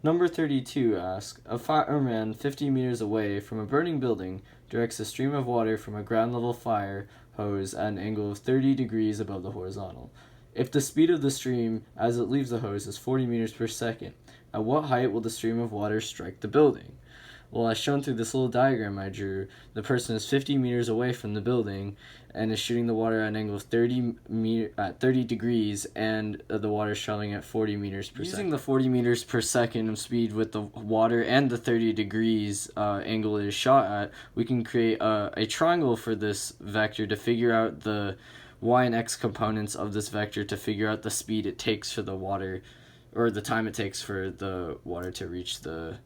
Number 32 asks, a fireman 50 meters away from a burning building directs a stream of water from a ground level fire hose at an angle of 30 degrees above the horizontal. If the speed of the stream as it leaves the hose is 40 meters per second, at what height will the stream of water strike the building? Well, as shown through this little diagram I drew, the person is 50 meters away from the building and is shooting the water at an angle of 30 degrees, and the water is traveling at 40 meters per second. Using the 40 meters per second of speed with the water and the 30 degrees angle it is shot at, we can create a triangle for this vector to figure out the y and x components of this vector to figure out the speed it takes for the water, or the time it takes for the water to reach the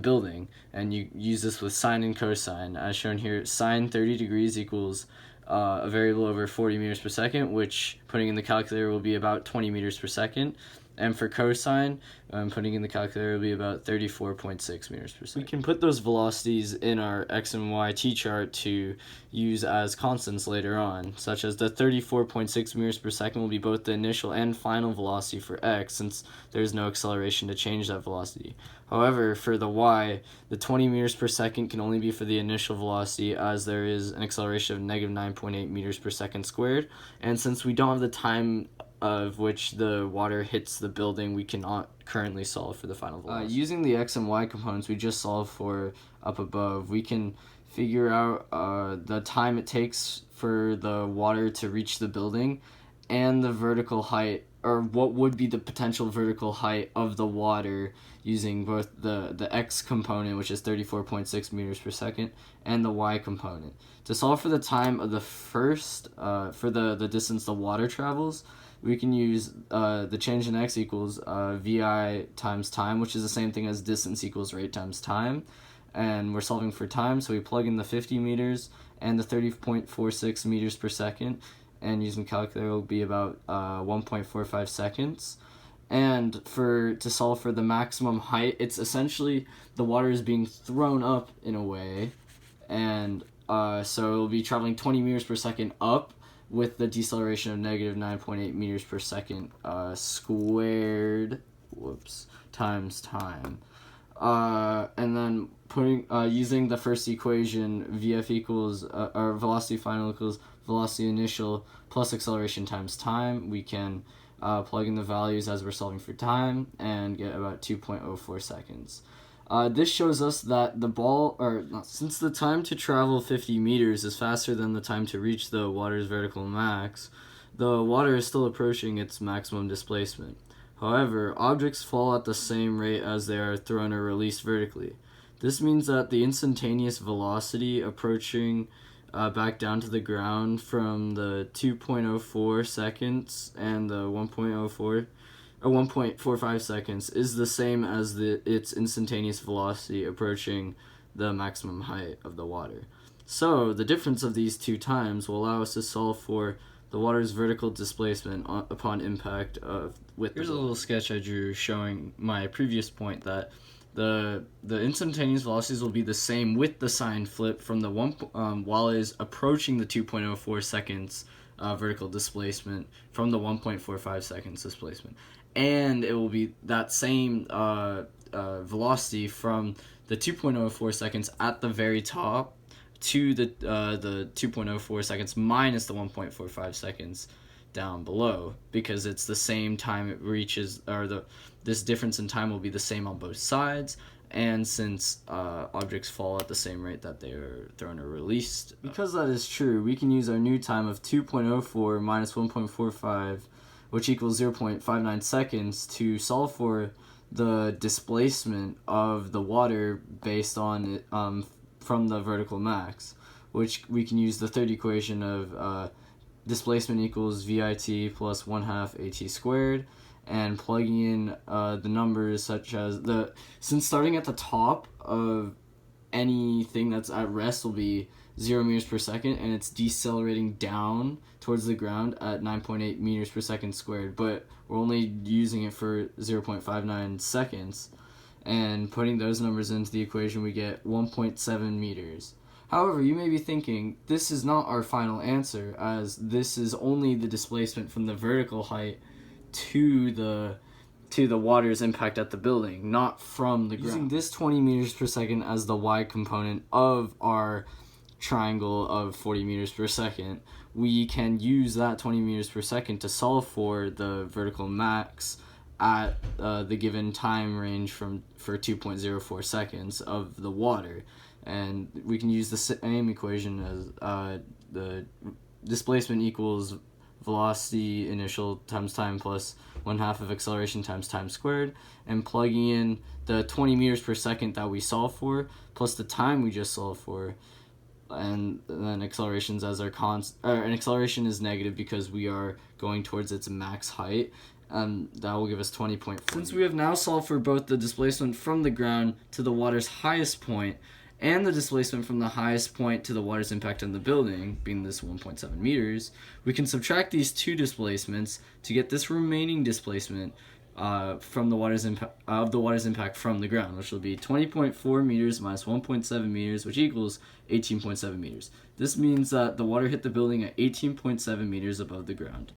building. And you use this with sine and cosine. As shown here, sine 30 degrees equals a variable over 40 meters per second, which putting in the calculator will be about 20 meters per second. And for cosine, putting in the calculator will be about 34.6 meters per second. We can put those velocities in our x and y t-chart to use as constants later on, such as the 34.6 meters per second will be both the initial and final velocity for x, since there's no acceleration to change that velocity. However, for the y, the 20 meters per second can only be for the initial velocity, as there is an acceleration of negative 9.8 meters per second squared, and since we don't have the time of which the water hits the building, we cannot currently solve for the final velocity. Using the x and y components we just solved for up above, we can figure out the time it takes for the water to reach the building and the vertical height, or what would be the potential vertical height of the water, using both the x component, which is 34.6 meters per second, and the y component. To solve for the time of the first, for the distance the water travels, we can use the change in x equals vi times time, which is the same thing as distance equals rate times time. And we're solving for time, so we plug in the 50 meters and the 30.46 meters per second, and using calculator will be about 1.45 seconds. And to solve for the maximum height, it's essentially the water is being thrown up in a way, and so it will be traveling 20 meters per second up, with the deceleration of negative 9.8 meters per second squared, times time. And then using the first equation, VF equals, or velocity final equals velocity initial plus acceleration times time, we can plug in the values as we're solving for time and get about 2.04 seconds. This shows us that since the time to travel 50 meters is faster than the time to reach the water's vertical max, the water is still approaching its maximum displacement. However, objects fall at the same rate as they are thrown or released vertically. This means that the instantaneous velocity approaching back down to the ground from the 2.04 seconds and the 1.45 seconds is the same as its instantaneous velocity approaching the maximum height of the water. So the difference of these two times will allow us to solve for the water's vertical displacement upon impact with. Here's a little sketch I drew showing my previous point that the instantaneous velocities will be the same with the sign flip from the while it is approaching the 2.04 seconds vertical displacement from the 1.45 seconds displacement, and it will be that same velocity from the 2.04 seconds at the very top to the 2.04 seconds minus the 1.45 seconds down below, because it's the same time it reaches, or this difference in time will be the same on both sides, and since objects fall at the same rate that they are thrown or released. Because that is true, we can use our new time of 2.04 minus 1.45, which equals 0.59 seconds, to solve for the displacement of the water based on from the vertical max, which we can use the third equation of displacement equals VIT plus 1/2 AT squared, and plugging in the numbers such as since starting at the top of anything that's at rest will be 0 meters per second, and it's decelerating down towards the ground at 9.8 meters per second squared, but we're only using it for 0.59 seconds, and putting those numbers into the equation we get 1.7 meters. However, you may be thinking, this is not our final answer, as this is only the displacement from the vertical height to the to the water's impact at the building, not from the ground. Using this 20 meters per second as the y component of our triangle of 40 meters per second, we can use that 20 meters per second to solve for the vertical max at the given time range for 2.04 seconds of the water. And we can use the same equation as the displacement equals velocity initial times time plus 1/2 of acceleration times time squared, and plugging in the 20 meters per second that we solved for plus the time we just solved for, and then accelerations as our an acceleration is negative because we are going towards its max height. That will give us 20.4. Since we have now solved for both the displacement from the ground to the water's highest point and the displacement from the highest point to the water's impact on the building, being this 1.7 meters, we can subtract these two displacements to get this remaining displacement from the water's impact from the ground, which will be 20.4 meters minus 1.7 meters, which equals 18.7 meters. This means that the water hit the building at 18.7 meters above the ground.